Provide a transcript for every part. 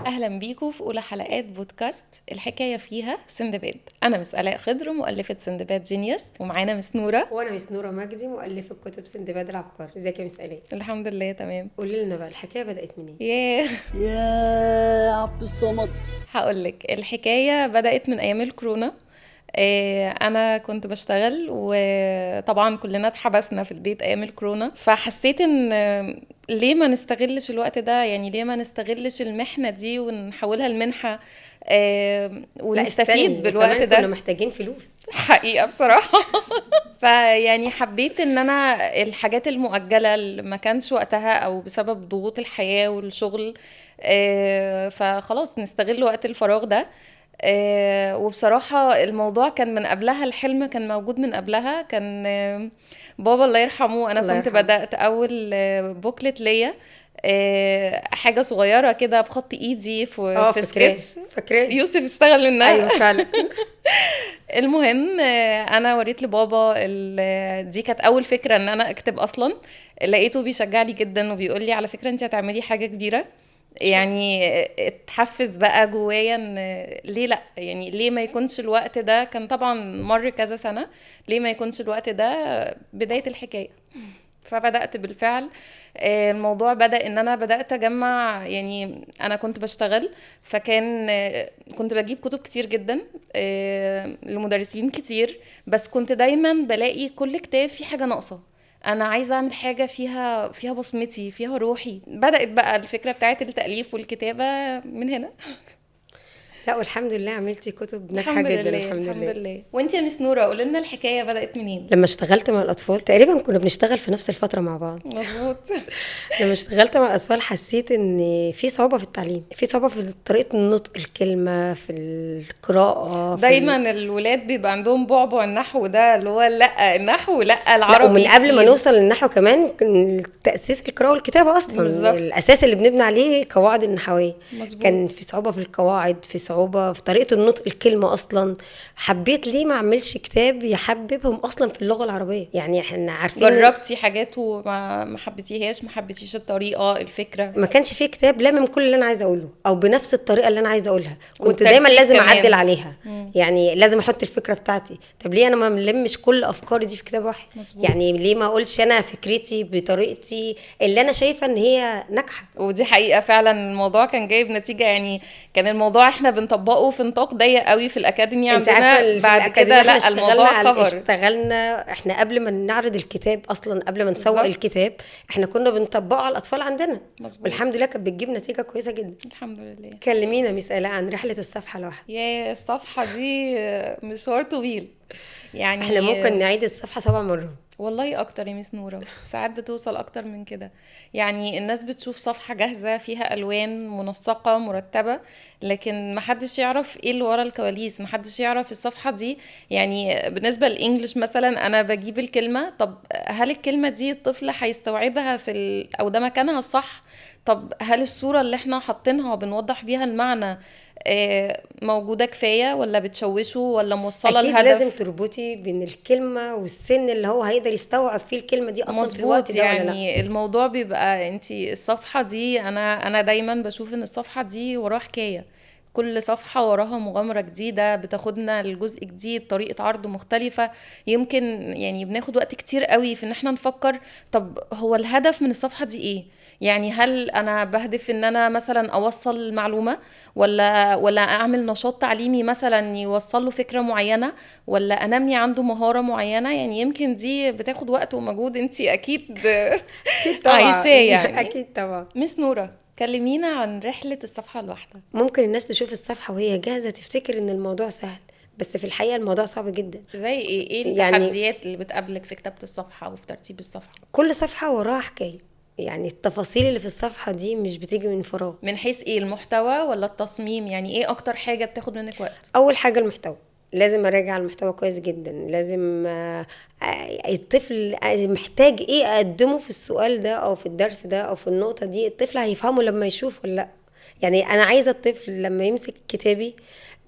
اهلا بيكم في اولى حلقات بودكاست الحكايه فيها سندباد. انا مس الاء خضر مؤلفه سندباد جينيوس، ومعانا مس نوره. وانا مس نوره مجدي مؤلفه كتب سندباد العبقري. ازيك يا مس الاء؟ الحمد لله تمام. قولي لنا بقى الحكايه بدات منين؟ ياه يا عبد الصمد. هقول لك الحكايه بدات من ايام الكورونا. انا كنت بشتغل، وطبعا كلنا اتحبسنا في البيت ايام الكورونا، فحسيت ان ليه ما نستغلش الوقت ده، يعني ليه ما نستغلش المحنه دي ونحولها لمنحه ونستفيد بالوقت ده. كنا محتاجين فلوس حقيقة بصراحة. فيعني حبيت ان انا الحاجات المؤجلة اللي ما كانش وقتها او بسبب ضغوط الحياة والشغل، فخلاص نستغل وقت الفراغ ده. وبصراحة الموضوع كان من قبلها، الحلم كان موجود من قبلها. كان بابا الله يرحمه، انا الله كنت يرحمه. بدأت اول بوكلت ليا، حاجة صغيرة كده بخط ايدي في سكتش. فاكراه يوسف اشتغل منها. ايوه فعلا. المهم انا وريت لبابا دي كانت اول فكره ان انا اكتب اصلا. لقيته بيشجعني جدا وبيقول لي على فكره انت هتعملي حاجه كبيره. يعني اتحفز بقى جوايا ان ليه لا، يعني ليه ما يكونش الوقت ده. كان طبعا مر كذا سنه، ليه ما يكونش الوقت ده بدايه الحكايه. فبدأت بالفعل. الموضوع بدأ ان انا بدأت اجمع، يعني انا كنت بشتغل، فكان كنت بجيب كتب كتير جدا لمدرسين كتير، بس كنت دايما بلاقي كل كتاب فيه حاجة ناقصة. انا عايزه اعمل حاجه فيها بصمتي، فيها روحي. بدأت بقى الفكره بتاعت التأليف والكتابه من هنا. لا والحمد لله عملتي كتب ناجحه الحمد جدا لله الحمد الحمد لله. لله. وانت يا مس نوره قولي لنا الحكايه بدأت منين؟ لما اشتغلت مع الاطفال تقريبا كنا بنشتغل في نفس الفتره مع بعض. مظبوط. لما اشتغلت مع الاطفال حسيت ان في صعوبه في التعليم، في صعوبه في طريقه النطق الكلمه، في القراءه، دايما الولاد بيبقى عندهم بعبع النحو ده، اللي هو لا النحو لا لا، العربي ومن قبل ما تقيل. نوصل للنحو كمان كان تأسيس القراءة والكتابة أصلا بالظبط. الأساس اللي بنبني عليه قواعد النحوية. مظبوط. كان في صعوبة في القواعد، في صعوبة في طريقة النطق الكلمة أصلا. حبيت ليه ما أعملش كتاب يحببهم أصلا في اللغة العربية؟ يعني احنا عارفين جربتي حاجات وما حبيتيهاش، ما حبيتيش الطريقة الفكرة؟ ما كانش فيه كتاب لامم كل اللي انا عايزه اقوله او بنفس الطريقه اللي انا عايزه اقولها. كنت والترتيب دايما لازم كمان. اعدل عليها. يعني لازم احط الفكره بتاعتي. طب ليه انا ما ملمش كل افكاري دي في كتاب واحد؟ مظبوط. يعني ليه ما اقولش انا فكرتي بطريقتي اللي انا شايفه ان هي ناجحه؟ ودي حقيقة فعلا الموضوع كان جايب نتيجة. يعني كان الموضوع احنا بنطبقه في نطاق ضيق قوي في الأكاديمية انت عارفه عندنا. في بعد الاكاديميه كده احنا لا الموضوع كفر. اشتغلنا احنا قبل ما نعرض الكتاب اصلا، قبل ما نسوق بالظبط. الكتاب احنا كنا بنطبقه على الاطفال عندنا. مظبوط. والحمد لله كانت بتجيب نتيجه كويسه جدا. الحمد لله. كلمينا مثال عن رحله الصفحه الواحده. يا الصفحة دي مشوار طويل يعني. احنا ممكن نعيد الصفحه 7 مرات. والله اكتر يا ميس نورة، ساعات بتوصل اكتر من كده. يعني الناس بتشوف صفحة جاهزة فيها الوان منسقة مرتبة، لكن محدش يعرف ايه اللي ورا الكواليس، محدش يعرف الصفحة دي. يعني بالنسبة للإنجليش مثلا، انا بجيب الكلمة، طب هل الكلمة دي الطفل هيستوعبها او ده مكانها الصح؟ طب هل الصورة اللي احنا حاطينها وبنوضح بيها المعنى موجودة كفاية، ولا بتشوشه، ولا موصلة اكيد لازم الهدف؟ تربطي بين الكلمه والسن اللي هو هيقدر يستوعب فيه الكلمه دي اصلا في الوقت مظبوط. ده ولا لا. يعني الموضوع بيبقى انتي الصفحة دي، انا دايما بشوف ان الصفحة دي وراها حكاية. كل صفحة وراها مغامرة جديدة بتاخدنا لجزء جديد، طريقة عرض مختلفة. يمكن يعني بناخد وقت كتير قوي في ان احنا نفكر طب هو الهدف من الصفحة دي ايه. يعني هل انا بهدف ان انا مثلا اوصل معلومة، ولا اعمل نشاط تعليمي مثلا يوصل له فكرة معينة، ولا انمي عنده مهارة معينة. يعني يمكن دي بتاخد وقت ومجهود، انتي اكيد اكيد طبعا. عايشاه يعني. اكيد طبعا. مس نورة، كلمينا عن رحلة الصفحة الواحدة. ممكن الناس تشوف الصفحه وهي جاهزه تفتكر ان الموضوع سهل، بس في الحقيقه الموضوع صعب جدا. زي ايه يعني التحديات اللي بتقابلك في كتابة الصفحة وفي ترتيب الصفحة؟ كل صفحه وراها حكايه. يعني التفاصيل اللي في الصفحه دي مش بتيجي من فراغ. من حيث ايه، المحتوى ولا التصميم؟ يعني ايه اكتر حاجة بتاخد منك وقت؟ اول حاجه المحتوى. لازم اراجع المحتوى كويس جدا. لازم الطفل محتاج ايه اقدمه في السؤال ده او في الدرس ده او في النقطه دي، الطفل هيفهمه لما يشوف ولا لا. يعني انا عايزه الطفل لما يمسك كتابي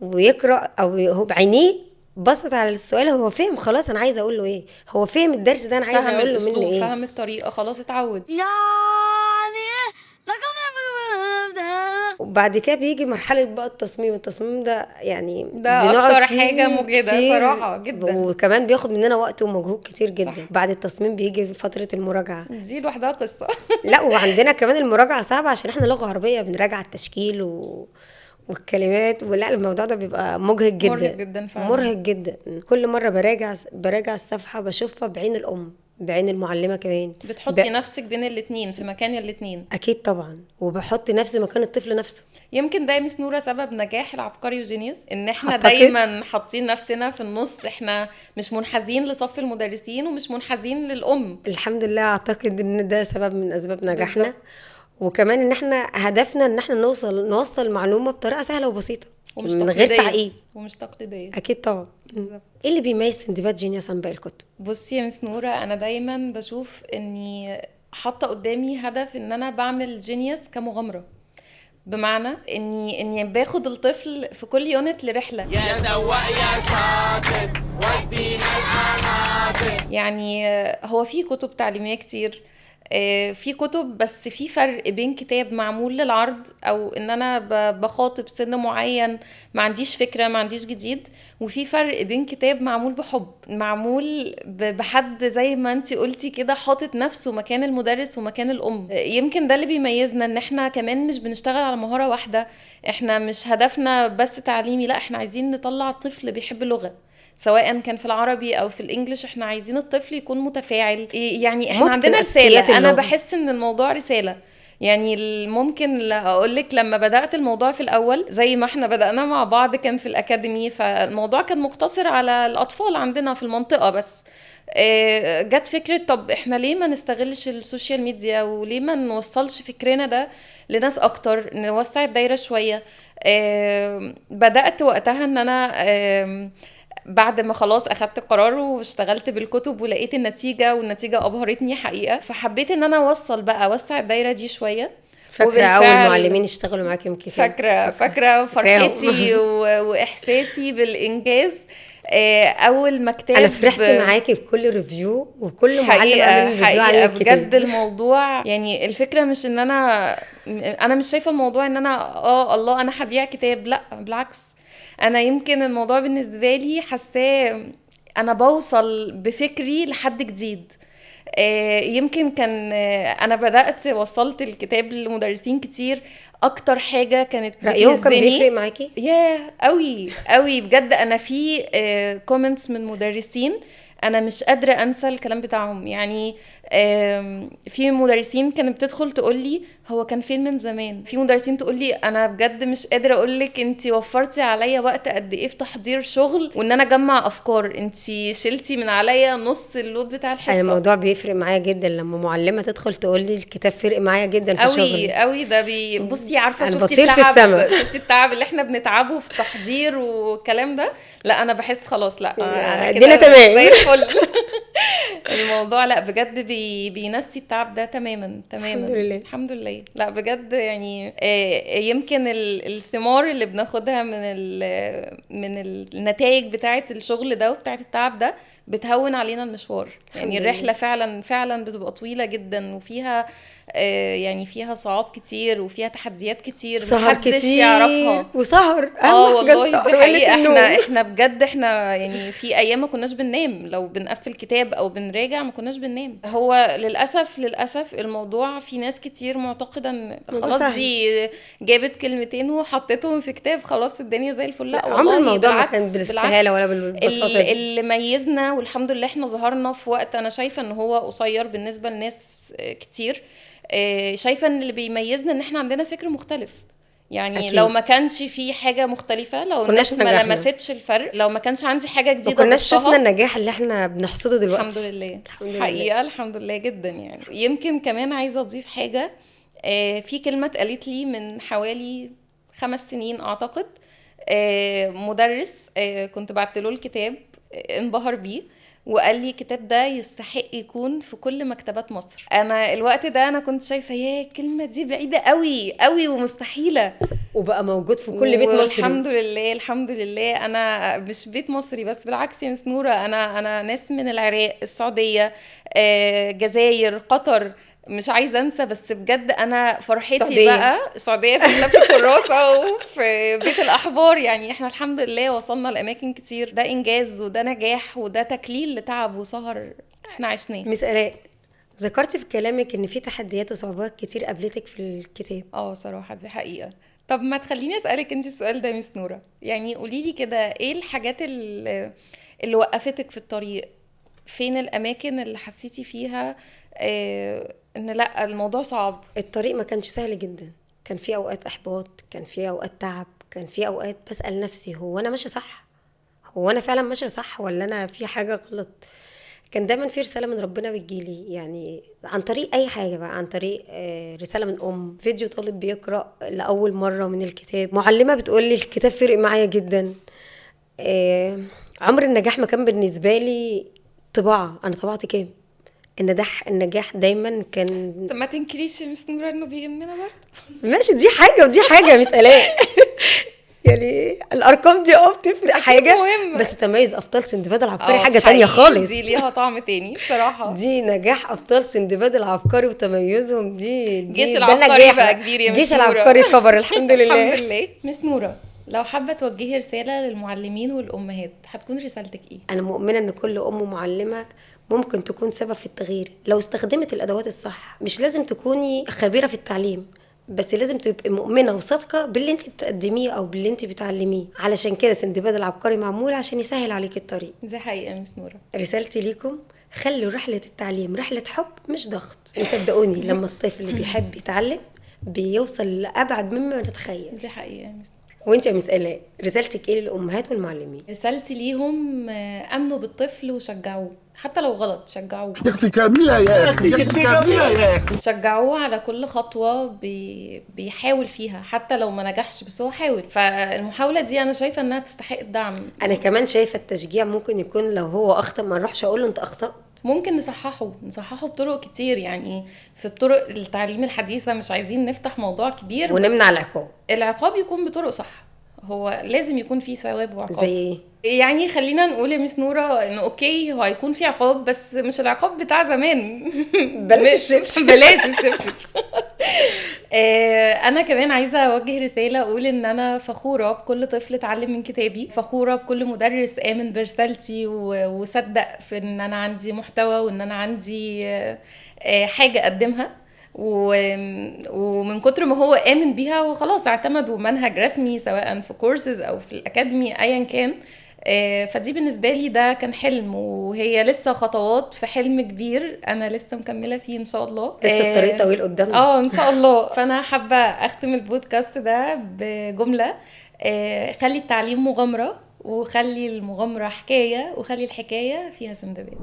ويقرا او هو بعينيه بصت على السؤال هو فهم خلاص انا عايزه اقول له ايه، هو فهم الدرس ده انا عايزه فهم اقول له منه الاسلوب، ايه. فهم الطريقة، خلاص اتعود. يعني لقد وبعد كده بيجي مرحله بقى التصميم ده يعني ده بنقعد اكتر فيه حاجه مجهده كتير، صراحه جدا. وكمان بياخد مننا وقت ومجهود كتير جدا. صح. بعد التصميم بيجي فتره المراجعه. دي لوحدها قصه. لا وعندنا كمان المراجعه صعبه عشان احنا لغه عربيه، بنراجع التشكيل والكلمات، ولا الموضوع ده بيبقى مجهد جدا، مرهق جدا فعلا. مرهق جدا. كل مره براجع الصفحه بشوفها بعين الام، بعين المعلمه كمان. بتحطي نفسك بين الاتنين، في مكان الاتنين. اكيد طبعا، وبحط نفسي مكان الطفل نفسه. يمكن ده يا مس نورة سبب نجاح العبقري وجينيوس، ان احنا أعتقد. دايما حاطين نفسنا في النص، احنا مش منحازين لصف المدرسين ومش منحازين للام. الحمد لله، اعتقد ان ده سبب من اسباب نجاحنا. بالظبط. وكمان ان احنا هدفنا ان احنا نوصل المعلومه بطريقه سهله وبسيطه، ومش من غير تقليدية. تعقيد. ومش تقليدية. اكيد طبعا. بالظبط. ايه اللي بيميز سندباد جينيوس عن باقي الكتب؟ بصي يا مس نورة، انا دايما بشوف اني حاطه قدامي هدف ان انا بعمل جينيوس كمغامره، بمعنى اني باخد الطفل في كل يونت لرحله. يا سواق يا شاطر ودينا القناطر. يعني هو في كتب تعليميه كتير، في كتب، بس في فرق بين كتاب معمول للعرض او ان انا بخاطب سن معين ما عنديش فكره، ما عنديش جديد، وفي فرق بين كتاب معمول بحب، معمول بحد زي ما انتي قلتي كده حاطط نفسه مكان المدرس ومكان الام. يمكن ده اللي بيميزنا، ان احنا كمان مش بنشتغل على مهاره واحده، احنا مش هدفنا بس تعليمي، لا احنا عايزين نطلع طفل بيحب اللغه، سواء كان في العربي او في الانجليش. احنا عايزين الطفل يكون متفاعل، يعني احنا متقن عندنا أساسيات رساله. انا اللغة. بحس ان الموضوع رساله. يعني ممكن اقول لك لما بدات الموضوع في الاول، زي ما احنا بدانا مع بعض كان في الاكاديمي، فالموضوع كان مقتصر على الاطفال عندنا في المنطقه بس. جت فكره، طب احنا ليه ما نستغلش السوشيال ميديا، وليه ما نوصلش فكرنا ده لناس اكتر، نوسع الدايره شويه. بدات وقتها ان انا بعد ما خلاص اخدت قرار واشتغلت بالكتب ولقيت النتيجة، والنتيجة ابهرتني حقيقة، فحبيت ان انا اوسع الدايرة دي شوية. فاكره اول معلمين اشتغلوا معاك يمكن؟ فاكرة فرحتي واحساسي بالانجاز. اول ما كتاب انا فرحت معاكي بكل ريفيو وكل معلم عامل ريفيو عن حقيقة الكتاب. بجد الموضوع يعني الفكرة مش ان انا مش شايفة الموضوع ان انا الله انا هبيع كتاب، لا بالعكس. انا يمكن الموضوع بالنسبة لي حاساه انا بوصل بفكري لحد جديد. يمكن كان انا بدأت وصلت الكتاب لمدرسين كتير. اكتر حاجة كانت رأيهم كان بتهزني بيفرق معاكي؟ ياه قوي قوي بجد. انا في كومنتس من مدرسين انا مش قادرة انسى الكلام بتاعهم. يعني في مدرسين كانت بتدخل تقول لي هو كان فين من زمان. في مدرسين تقول لي انا بجد مش قادرة اقول لك انتي وفرتي عليا وقت قد ايه في تحضير شغل وان انا اجمع افكار، انتي شلتي من عليا نص اللود بتاع الحصة. انا الموضوع بيفرق معايا جدا لما معلمه تدخل تقول لي الكتاب فرق معايا جدا في شغلي قوي ده بصي عارفه، أنا شفتي بطير في التعب، السما. شفتي التعب اللي احنا بنتعبه في التحضير والكلام ده. لا انا بحس خلاص، لا انا الدنيا كده تمام. زي الفل. الموضوع لا بجد بينسي التعب ده تماما. الحمد لله. الحمد لله. لا بجد يعني يمكن الثمار اللي بناخدها من النتائج بتاعه الشغل ده وبتاعه التعب ده بتهون علينا المشوار. يعني الرحله فعلا بتبقى طويله جدا، وفيها يعني فيها صعاب كتير وفيها تحديات كتير سهر محدش كتير يعرفها. وسهر. والله دي حقيقة. احنا بجد احنا يعني في ايام ما كناش بننام، لو بنقفل كتاب او بنراجع ما كناش بننام. هو للأسف الموضوع في ناس كتير معتقدة ان خلاص دي جابت كلمتين وحطيتهم في كتاب خلاص الدنيا زي الفل. لا والله عمر الموضوع ما بالعكس، كان بالسهالة ولا بالبساطة دي. اللي ميزنا والحمد لله احنا ظهرنا في وقت انا شايفة ان هو قصير بالنسبة لناس كتير. شايفة ان اللي بيميزنا ان احنا عندنا فكر مختلف. يعني أكيد. لو ما كانش في حاجة مختلفة، لو الناس ما لمستش الفرق، لو ما كانش عندي حاجة جديدة ما كناش شفنا النجاح اللي احنا بنحصده دلوقتي. الحمد لله. حقيقة الحمد لله جدا. يعني يمكن كمان عايزة اضيف حاجة. في كلمة قالت لي من حوالي 5 سنين اعتقد، مدرس كنت بعتله الكتاب، انبهر بيه وقال لي الكتاب ده يستحق يكون في كل مكتبات مصر. انا الوقت ده انا كنت شايفه يا الكلمه دي بعيده قوي ومستحيله، وبقى موجود في كل بيت مصري. الحمد لله. انا مش بيت مصري بس، بالعكس يا مس نوره، انا ناس من العراق، السعوديه، جزائر، قطر، مش عايزه انسى، بس بجد انا فرحتي السعودية. بقى السعوديه في مكتبه الكراسه وفي بيت الاحبار. يعني احنا الحمد لله وصلنا لاماكن كتير، ده انجاز وده نجاح وده تكليل لتعب وسهر احنا عشناه. مس آلاء، ذكرتي في كلامك ان في تحديات وصعوبات كتير قابلتك في الكتاب. صراحه دي حقيقه. طب ما تخليني اسالك انت السؤال ده يا مس نوره، يعني قولي لي كده ايه الحاجات اللي وقفتك في الطريق؟ فين الاماكن اللي حسيتي فيها ان لا الموضوع صعب؟ الطريق ما كانش سهل جدا، كان في اوقات احباط، كان في اوقات تعب، كان في اوقات بسأل نفسي هو انا ماشيه صح، هو انا فعلا ماشيه صح ولا انا في حاجه غلط. كان دايما في رساله من ربنا بتجيلي، يعني عن طريق اي حاجه بقى، عن طريق رساله من فيديو طالب بيقرا لاول مره من الكتاب، معلمه بتقول لي الكتاب فرق معايا جدا. عمر النجاح ما كان بالنسبه لي طباعه، انا طبعت كام. النجاح دايما كان طب ما تنكريش يا مس نوره انه بيهمنا برضه. ماشي، دي حاجه ودي حاجه مس آلاء. يعني الارقام دي بتفرق حاجه، مهمة. بس تميز ابطال سندباد العبقري حاجه تانية حقيقي خالص. دي ليها طعم تاني بصراحه. دي نجاح ابطال سندباد العبقري وتميزهم، دي جيش ده العبقري نجاح بقى كبير يا مس جيش نورة. العبقري خبر الحمد لله. الحمد لله. مس نوره، لو حابه توجهي رساله للمعلمين والامهات هتكون رسالتك ايه؟ انا مؤمنه ان كل معلمه ممكن تكون سبب في التغيير لو استخدمت الادوات الصح. مش لازم تكوني خبيره في التعليم، بس لازم تبقي مؤمنه وصادقه باللي انت بتقدميه او باللي انت بتعلميه. علشان كده سندباد العبقري معمول عشان يسهل عليك الطريق. دي حقيقه يا مس نوره. رسالتي ليكم، خلوا رحله التعليم رحله حب مش ضغط، وصدقوني لما الطفل بيحب يتعلم بيوصل لابعد مما نتخيل. دي حقيقه يا مس نوره. وانت يا مس آلاء، رسالتك ايه للامهات والمعلمين؟ رسالتي ليهم امنوا بالطفل وشجعوه، حتى لو غلط شجعوه. اختي كاملة يا اخي، اختي كاملة يا اخي. شجعوه على كل خطوة بيحاول فيها، حتى لو ما نجحش بس هو حاول. فالمحاولة دي أنا شايفة إنها تستحق الدعم. انا كمان شايفه التشجيع ممكن يكون لو هو اخطأ ما نروحش اقول له انت اخطأت. ممكن نصححه بطرق كتير، يعني في الطرق التعليم الحديثة مش عايزين نفتح موضوع كبير، ونمنع بس العقاب. العقاب يكون بطرق صح. هو لازم يكون فيه ثواب وعقاب. زي ايه؟ يعني خلينا نقول يا مس نوره انه اوكي هو هيكون في عقاب، بس مش العقاب بتاع زمان. بلاش الشبشب. بلاش الشبشب. انا كمان عايزه اوجه رساله اقول ان انا فخوره بكل طفل اتعلم من كتابي، فخوره بكل مدرس امن برسالتي وصدق في ان انا عندي محتوى وان انا عندي حاجه اقدمها، ومن كتر ما هو آمن بيها وخلاص اعتمدوا منهج رسمي سواء في كورسز او في الأكاديمي ايا كان. فدي بالنسبة لي ده كان حلم، وهي لسه خطوات في حلم كبير انا لسه مكملة فيه ان شاء الله. لسه الطريق طويل قدامنا. ان شاء الله. فانا حابة اختم البودكاست ده بجملة: خلي التعليم مغامرة، وخلي المغامرة حكاية، وخلي الحكاية فيها سندباد.